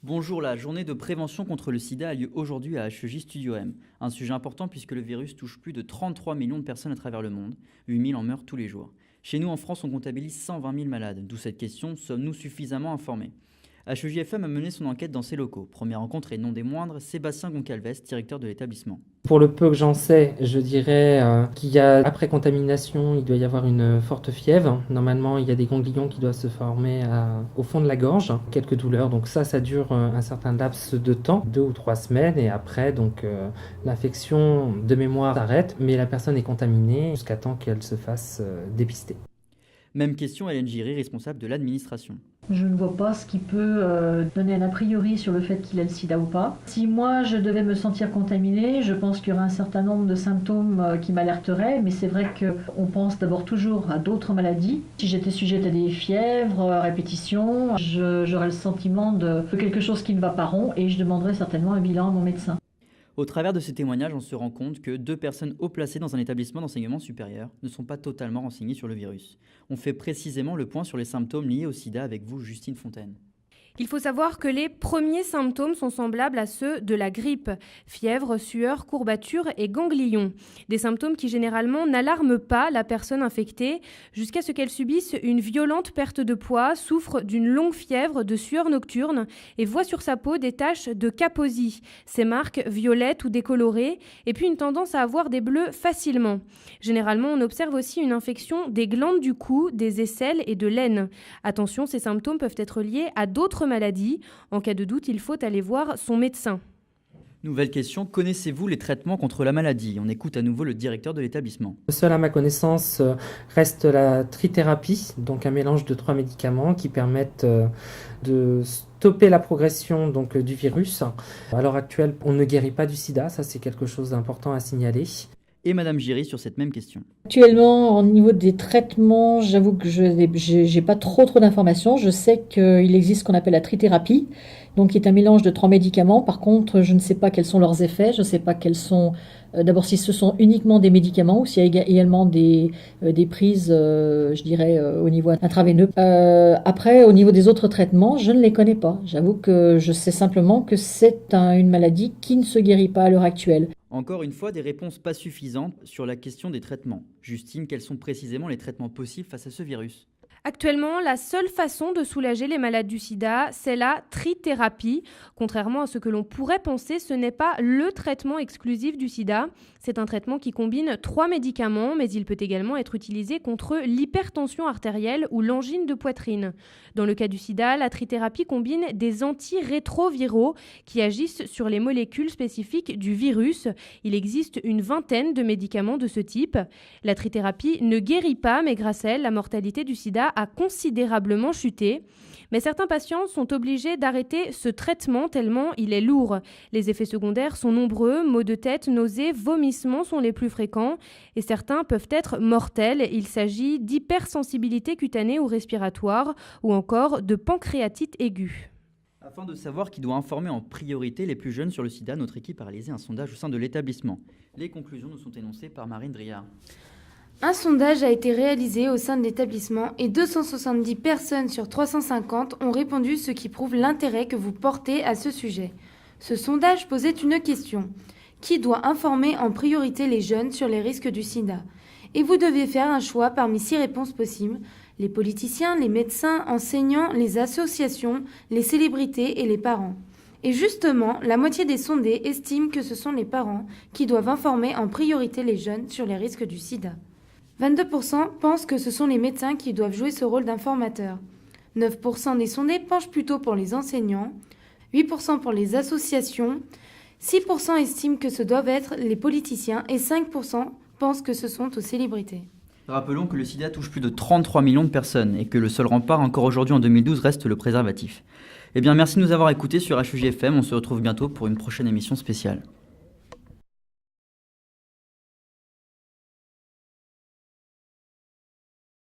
Bonjour, la journée de prévention contre le sida a lieu aujourd'hui à HEJ Studio M. Un sujet important puisque le virus touche plus de 33 millions de personnes à travers le monde. 8 000 en meurent tous les jours. Chez nous, en France, on comptabilise 120 000 malades. D'où cette question, sommes-nous suffisamment informés? HEJ FM a mené son enquête dans ses locaux. Première rencontre et non des moindres, Sébastien Goncalves, directeur de l'établissement. Pour le peu que j'en sais, je dirais qu'il y a, après contamination, il doit y avoir une forte fièvre. Normalement, il y a des ganglions qui doivent se former au fond de la gorge, quelques douleurs. Donc ça dure un certain laps de temps, 2 ou 3 semaines. Et après, l'infection de mémoire s'arrête, mais la personne est contaminée jusqu'à temps qu'elle se fasse dépister. Même question, Hélène Giry, responsable de l'administration. Je ne vois pas ce qui peut donner un a priori sur le fait qu'il ait le sida ou pas. Si moi je devais me sentir contaminée, je pense qu'il y aurait un certain nombre de symptômes qui m'alerteraient, mais c'est vrai qu'on pense d'abord toujours à d'autres maladies. Si j'étais sujette à des fièvres, à répétition, j'aurais le sentiment de quelque chose qui ne va pas rond et je demanderais certainement un bilan à mon médecin. Au travers de ces témoignages, on se rend compte que 2 personnes haut placées dans un établissement d'enseignement supérieur ne sont pas totalement renseignées sur le virus. On fait précisément le point sur les symptômes liés au sida avec vous, Justine Fontaine. Il faut savoir que les premiers symptômes sont semblables à ceux de la grippe. Fièvre, sueur, courbatures et ganglions. Des symptômes qui généralement n'alarment pas la personne infectée jusqu'à ce qu'elle subisse une violente perte de poids, souffre d'une longue fièvre, de sueur nocturne et voit sur sa peau des taches de Kaposi, ces marques violettes ou décolorées, et puis une tendance à avoir des bleus facilement. Généralement, on observe aussi une infection des glandes du cou, des aisselles et de l'aine. Attention, ces symptômes peuvent être liés à d'autres maladies. En cas de doute, il faut aller voir son médecin. Nouvelle question, connaissez-vous les traitements contre la maladie? On écoute à nouveau le directeur de l'établissement. Seul à ma connaissance reste la trithérapie, donc un mélange de 3 médicaments qui permettent de stopper la progression du virus. À l'heure actuelle, on ne guérit pas du sida, ça c'est quelque chose d'important à signaler. Et Madame Giry sur cette même question. Actuellement, au niveau des traitements, j'avoue que je n'ai pas trop d'informations. Je sais qu'il existe ce qu'on appelle la trithérapie, donc qui est un mélange de 3 médicaments. Par contre, je ne sais pas quels sont leurs effets. Je ne sais pas quels sont... D'abord, si ce sont uniquement des médicaments ou s'il y a également des prises, je dirais, au niveau intraveineux. Après, au niveau des autres traitements, je ne les connais pas. J'avoue que je sais simplement que c'est une maladie qui ne se guérit pas à l'heure actuelle. Encore une fois, des réponses pas suffisantes sur la question des traitements. Justine, quels sont précisément les traitements possibles face à ce virus? Actuellement, la seule façon de soulager les malades du sida, c'est la trithérapie. Contrairement à ce que l'on pourrait penser, ce n'est pas le traitement exclusif du sida. C'est un traitement qui combine 3 médicaments, mais il peut également être utilisé contre l'hypertension artérielle ou l'angine de poitrine. Dans le cas du sida, la trithérapie combine des antirétroviraux qui agissent sur les molécules spécifiques du virus. Il existe une vingtaine de médicaments de ce type. La trithérapie ne guérit pas, mais grâce à elle, la mortalité du sida a considérablement chuté. Mais certains patients sont obligés d'arrêter ce traitement tellement il est lourd. Les effets secondaires sont nombreux, maux de tête, nausées, vomissements sont les plus fréquents et certains peuvent être mortels. Il s'agit d'hypersensibilité cutanée ou respiratoire ou encore de pancréatite aiguë. Afin de savoir qui doit informer en priorité les plus jeunes sur le sida, notre équipe a réalisé un sondage au sein de l'établissement. Les conclusions nous sont énoncées par Marine Driard. Un sondage a été réalisé au sein de l'établissement et 270 personnes sur 350 ont répondu, ce qui prouve l'intérêt que vous portez à ce sujet. Ce sondage posait une question. Qui doit informer en priorité les jeunes sur les risques du sida? Et vous deviez faire un choix parmi 6 réponses possibles. Les politiciens, les médecins, enseignants, les associations, les célébrités et les parents. Et justement, la moitié des sondés estiment que ce sont les parents qui doivent informer en priorité les jeunes sur les risques du sida. 22% pensent que ce sont les médecins qui doivent jouer ce rôle d'informateur. 9% des sondés penchent plutôt pour les enseignants, 8% pour les associations, 6% estiment que ce doivent être les politiciens et 5% pensent que ce sont aux célébrités. Rappelons que le sida touche plus de 33 millions de personnes et que le seul rempart encore aujourd'hui en 2012 reste le préservatif. Eh bien merci de nous avoir écoutés sur HEJ FM, on se retrouve bientôt pour une prochaine émission spéciale.